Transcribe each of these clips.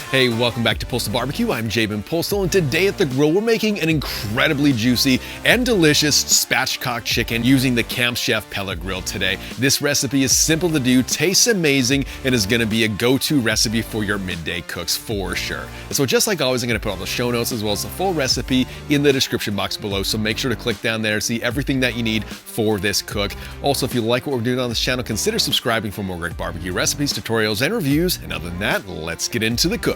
Hey, welcome back to Postal BBQ. I'm Jabin Postal, and today at the grill we're making an incredibly juicy and delicious spatchcock chicken using the Camp Chef Pellet grill today. This recipe is simple to do, tastes amazing, and is going to be a go-to recipe for your midday cooks for sure. So just like always, I'm going to put all the show notes as well as the full recipe in the description box below, so make sure to click down there to see everything that you need for this cook. Also, if you like what we're doing on this channel, consider subscribing for more great barbecue recipes, tutorials, and reviews. And other than that, let's get into the cook.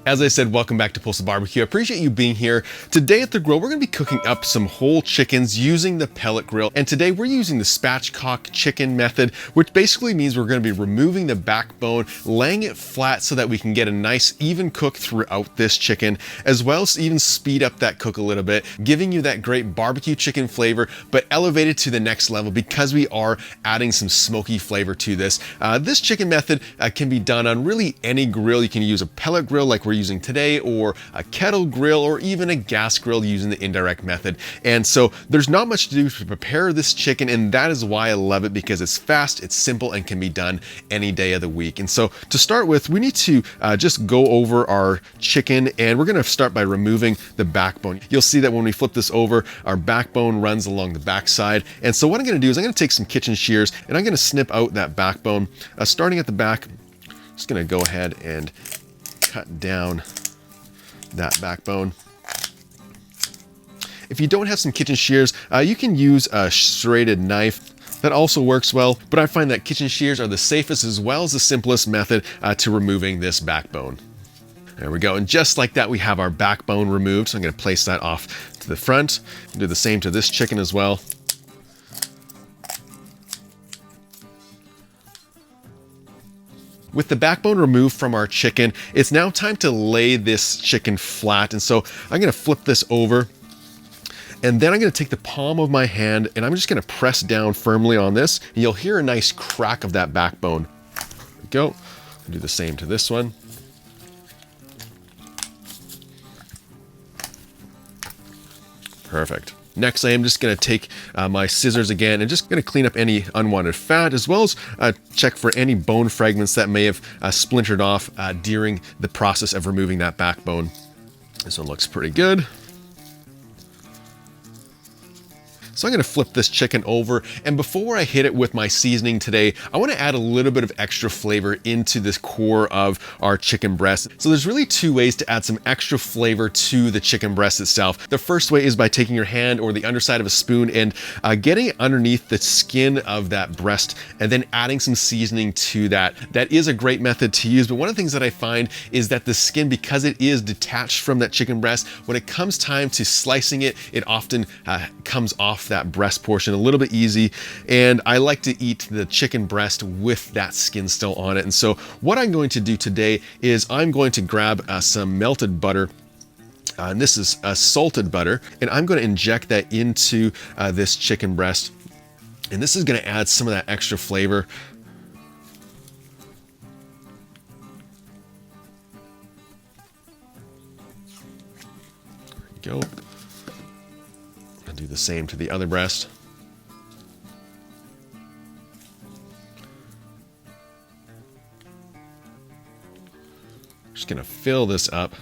As I said, welcome back to Postal BBQ. I appreciate you being here. Today at the grill, we're going to be cooking up some whole chickens using the pellet grill. And today we're using the spatchcock chicken method, which basically means we're going to be removing the backbone, laying it flat so that we can get a nice even cook throughout this chicken, as well as even speed up that cook a little bit, giving you that great barbecue chicken flavor, but elevated to the next level because we are adding some smoky flavor to this. This chicken method can be done on really any grill. You can use a pellet grill like we're using today, or a kettle grill, or even a gas grill using the indirect method. And so there's not much to do to prepare this chicken, and that is why I love it, because it's fast, it's simple, and can be done any day of the week. And so to start with, we need to just go over our chicken, and we're going to start by removing the backbone. You'll see that when we flip this over, our backbone runs along the backside. And so what I'm going to do is I'm going to take some kitchen shears and I'm going to snip out that backbone. Starting at the back, just going to go ahead and cut down that backbone. If you don't have some kitchen shears, you can use a serrated knife. That also works well, but I find that kitchen shears are the safest as well as the simplest method to removing this backbone. There we go, and just like that, we have our backbone removed. So I'm going to place that off to the front. Do the same to this chicken as well. With the backbone removed from our chicken, it's now time to lay this chicken flat. And so I'm going to flip this over, and then I'm going to take the palm of my hand and I'm just going to press down firmly on this. And you'll hear a nice crack of that backbone. There we go. I'll do the same to this one. Perfect. Next, I am just going to take my scissors again and just going to clean up any unwanted fat, as well as check for any bone fragments that may have splintered off during the process of removing that backbone. This one looks pretty good. So I'm going to flip this chicken over, and before I hit it with my seasoning today, I want to add a little bit of extra flavor into this core of our chicken breast. So there's really two ways to add some extra flavor to the chicken breast itself. The first way is by taking your hand or the underside of a spoon and getting it underneath the skin of that breast, and then adding some seasoning to that. That is a great method to use, but one of the things that I find is that the skin, because it is detached from that chicken breast, when it comes time to slicing it, it often comes off that breast portion a little bit easy, and I like to eat the chicken breast with that skin still on it. And so what I'm going to do today is I'm going to grab some melted butter, and this is salted butter, and I'm going to inject that into this chicken breast, and this is going to add some of that extra flavor. There we go. Do the same to the other breast. Just gonna fill this up.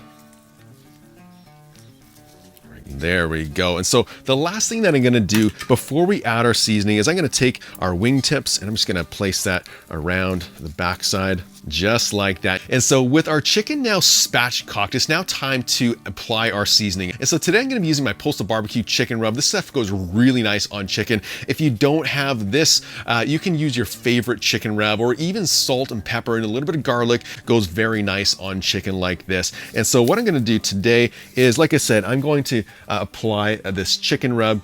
There we go. And so the last thing that I'm going to do before we add our seasoning is I'm going to take our wingtips and I'm just going to place that around the backside, just like that. And so with our chicken now spatchcocked, it's now time to apply our seasoning. And so today I'm going to be using my Postal BBQ chicken rub. This stuff goes really nice on chicken. If you don't have this, you can use your favorite chicken rub, or even salt and pepper and a little bit of garlic goes very nice on chicken like this. And so what I'm going to do today is, like I said, I'm going to apply this chicken rub.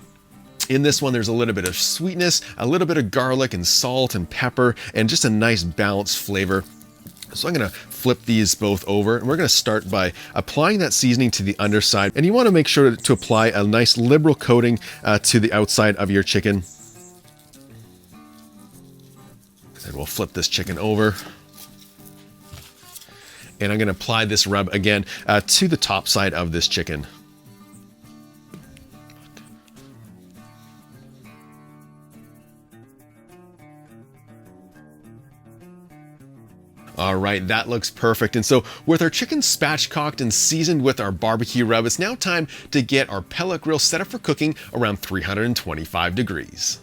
In this one, there's a little bit of sweetness, a little bit of garlic and salt and pepper, and just a nice balanced flavor. So I'm going to flip these both over, and we're going to start by applying that seasoning to the underside. And you want to make sure to apply a nice liberal coating to the outside of your chicken. And we'll flip this chicken over. And I'm going to apply this rub again to the top side of this chicken. All right, that looks perfect. And so with our chicken spatchcocked and seasoned with our barbecue rub, it's now time to get our pellet grill set up for cooking around 325 degrees.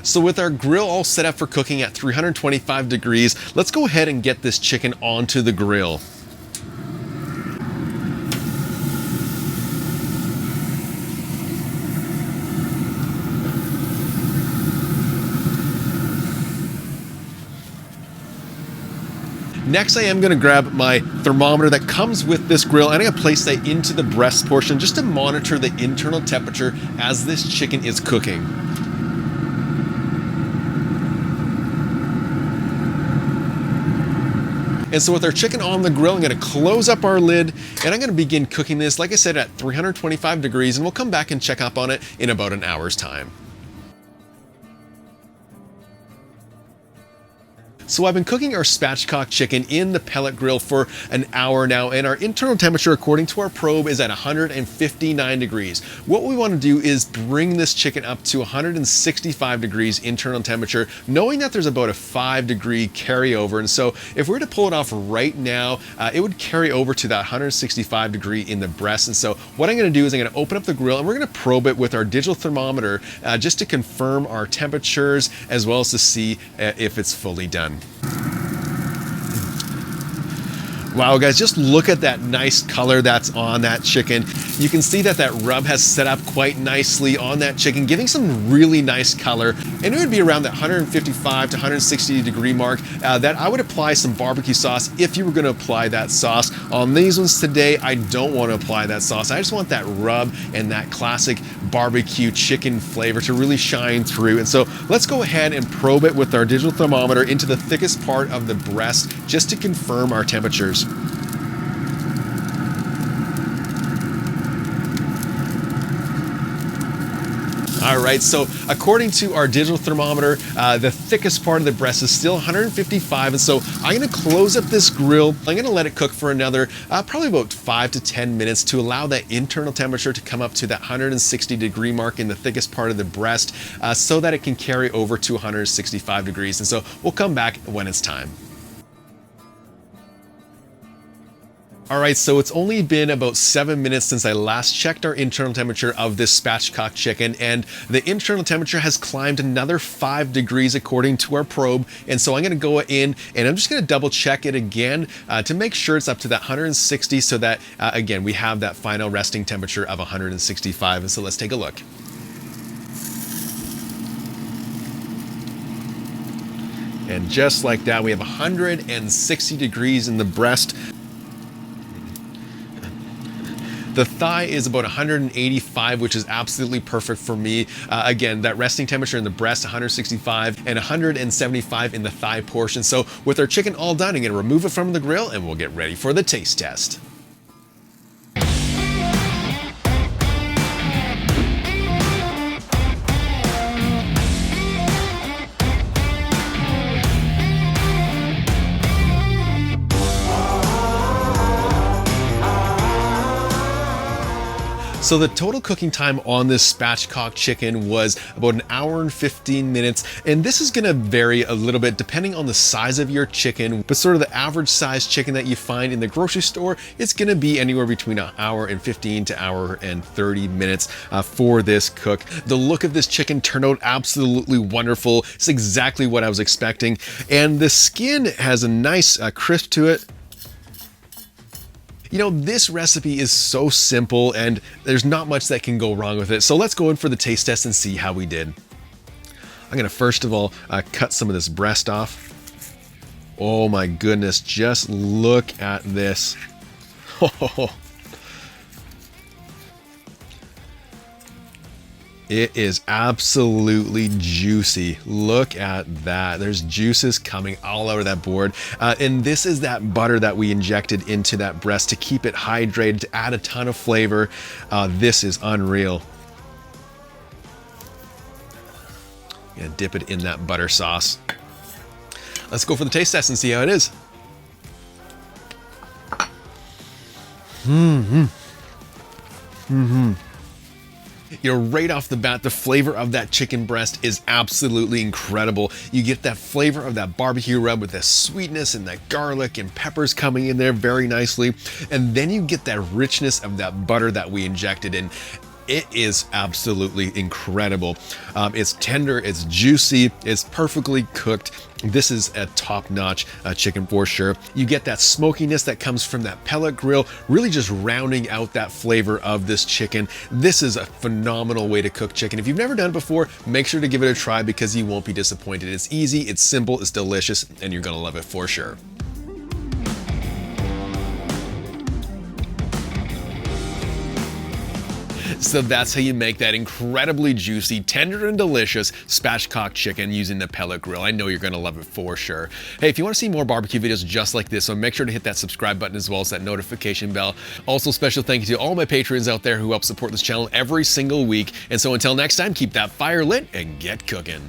So with our grill all set up for cooking at 325 degrees, let's go ahead and get this chicken onto the grill. Next, I am going to grab my thermometer that comes with this grill, and I'm going to place that into the breast portion just to monitor the internal temperature as this chicken is cooking. And so with our chicken on the grill, I'm going to close up our lid, and I'm going to begin cooking this, like I said, at 325 degrees, and we'll come back and check up on it in about an hour's time. So I've been cooking our spatchcock chicken in the pellet grill for an hour now, and our internal temperature according to our probe is at 159 degrees. What we want to do is bring this chicken up to 165 degrees internal temperature, knowing that there's about a 5-degree carryover. And so if we were to pull it off right now, it would carry over to that 165 degree in the breast. And so what I'm going to do is I'm going to open up the grill, and we're going to probe it with our digital thermometer just to confirm our temperatures as well as to see if it's fully done. Wow, guys, just look at that nice color that's on that chicken. You can see that that rub has set up quite nicely on that chicken, giving some really nice color. And it would be around that 155 to 160 degree mark that I would apply some barbecue sauce if you were going to apply that sauce. On these ones today, I don't want to apply that sauce. I just want that rub and that classic barbecue chicken flavor to really shine through. And so let's go ahead and probe it with our digital thermometer into the thickest part of the breast just to confirm our temperatures. All right, so according to our digital thermometer, the thickest part of the breast is still 155, and so I'm gonna close up this grill. I'm gonna let it cook for another probably about 5 to 10 minutes to allow that internal temperature to come up to that 160 degree mark in the thickest part of the breast so that it can carry over to 165 degrees. And so we'll come back when it's time. All right, so it's only been about 7 minutes since I last checked our internal temperature of this spatchcock chicken, and the internal temperature has climbed another 5 degrees according to our probe. And so I'm gonna go in and I'm just gonna double check it again to make sure it's up to that 160 so that, again, we have that final resting temperature of 165. And so let's take a look. And just like that, we have 160 degrees in the breast. The thigh is about 185, which is absolutely perfect for me. Again, that resting temperature in the breast, 165, and 175 in the thigh portion. So with our chicken all done, I'm gonna remove it from the grill and we'll get ready for the taste test. So the total cooking time on this spatchcock chicken was about 1 hour and 15 minutes. And this is gonna vary a little bit depending on the size of your chicken, but sort of the average size chicken that you find in the grocery store, it's gonna be anywhere between 1 hour and 15 to 1 hour and 30 minutes for this cook. The look of this chicken turned out absolutely wonderful. It's exactly what I was expecting. And the skin has a nice crisp to it. You know, this recipe is so simple and there's not much that can go wrong with it. So let's go in for the taste test and see how we did. I'm gonna first of all cut some of this breast off. Oh my goodness, just look at this. It is absolutely juicy. Look at that. There's juices coming all over that board. And this is that butter that we injected into that breast to keep it hydrated, to add a ton of flavor. This is unreal. I'm gonna dip it in that butter sauce. Let's go for the taste test and see how it is. You know, right off the bat, the flavor of that chicken breast is absolutely incredible. You get that flavor of that barbecue rub with the sweetness and that garlic and peppers coming in there very nicely. And then you get that richness of that butter that we injected in. It is absolutely incredible. It's tender, it's juicy, it's perfectly cooked. This is a top-notch chicken for sure. You get that smokiness that comes from that pellet grill, really just rounding out that flavor of this chicken. This is a phenomenal way to cook chicken. If you've never done it before, make sure to give it a try because you won't be disappointed. It's easy, it's simple, it's delicious, and you're gonna love it for sure. So that's how you make that incredibly juicy, tender and delicious spatchcock chicken using the pellet grill. I know you're gonna love it for sure. Hey, if you wanna see more barbecue videos just like this, so make sure to hit that subscribe button as well as that notification bell. Also, special thank you to all my patrons out there who help support this channel every single week. And so until next time, keep that fire lit and get cooking.